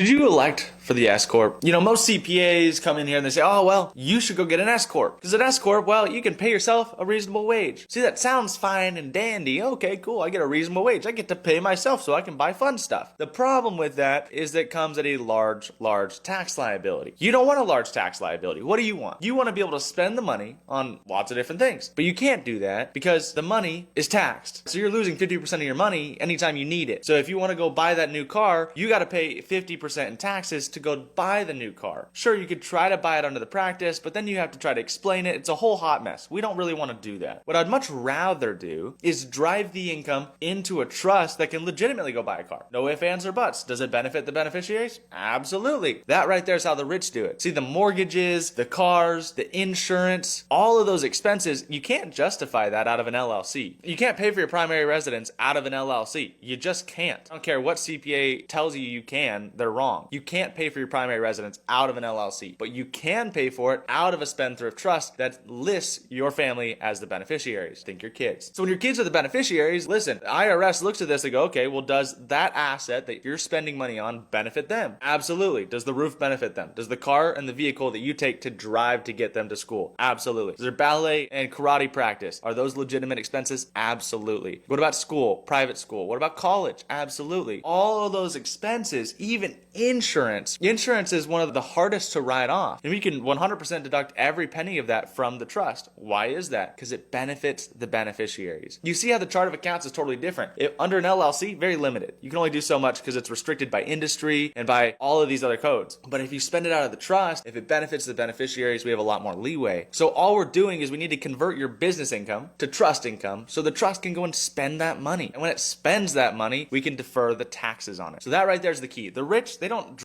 Did you elect for the S Corp? You know, most CPAs come in here and they say, oh, well, you should go get an S Corp. Because an S Corp, well, you can pay yourself a reasonable wage. See, that sounds fine and dandy. Okay, cool. I get a reasonable wage. I get to pay myself so I can buy fun stuff. The problem with that is that it comes at a large tax liability. You don't want a large tax liability. What do you want? You want to be able to spend the money on lots of different things. But you can't do that because the money is taxed. So you're losing 50% of your money anytime you need it. So if you want to go buy that new car, you got to pay 50% in taxes to go buy the new car. Sure, you could try to buy it under the practice, but then you have to try to explain it. It's a whole hot mess. We don't really want to do that. What I'd much rather do is drive the income into a trust that can legitimately go buy a car. No ifs, ands, or buts. Does it benefit the beneficiaries? Absolutely. That right there is how the rich do it. See, the mortgages, the cars, the insurance, all of those expenses, you can't justify that out of an LLC. You can't pay for your primary residence out of an LLC. You just can't. I don't care what CPA tells you can, they're wrong. You can't pay for your primary residence out of an LLC, but you can pay for it out of a spendthrift trust that lists your family as the beneficiaries. Think your kids. So when your kids are the beneficiaries, listen, the IRS looks at this and go, okay, well, does that asset that you're spending money on benefit them? Absolutely. Does the roof benefit them? Does the car and the vehicle that you take to drive to get them to school? Absolutely. Is there ballet and karate practice? Are those legitimate expenses? Absolutely. What about school, private school? What about college? Absolutely. All of those expenses, even insurance. Insurance is one of the hardest to write off. And we can 100% deduct every penny of that from the trust. Why is that? Because it benefits the beneficiaries. You see how the chart of accounts is totally different. Under an LLC, very limited. You can only do so much because it's restricted by industry and by all of these other codes. But if you spend it out of the trust, if it benefits the beneficiaries, we have a lot more leeway. So all we're doing is we need to convert your business income to trust income so the trust can go and spend that money. And when it spends that money, we can defer the taxes on it. So that right there is the key. The rich, they don't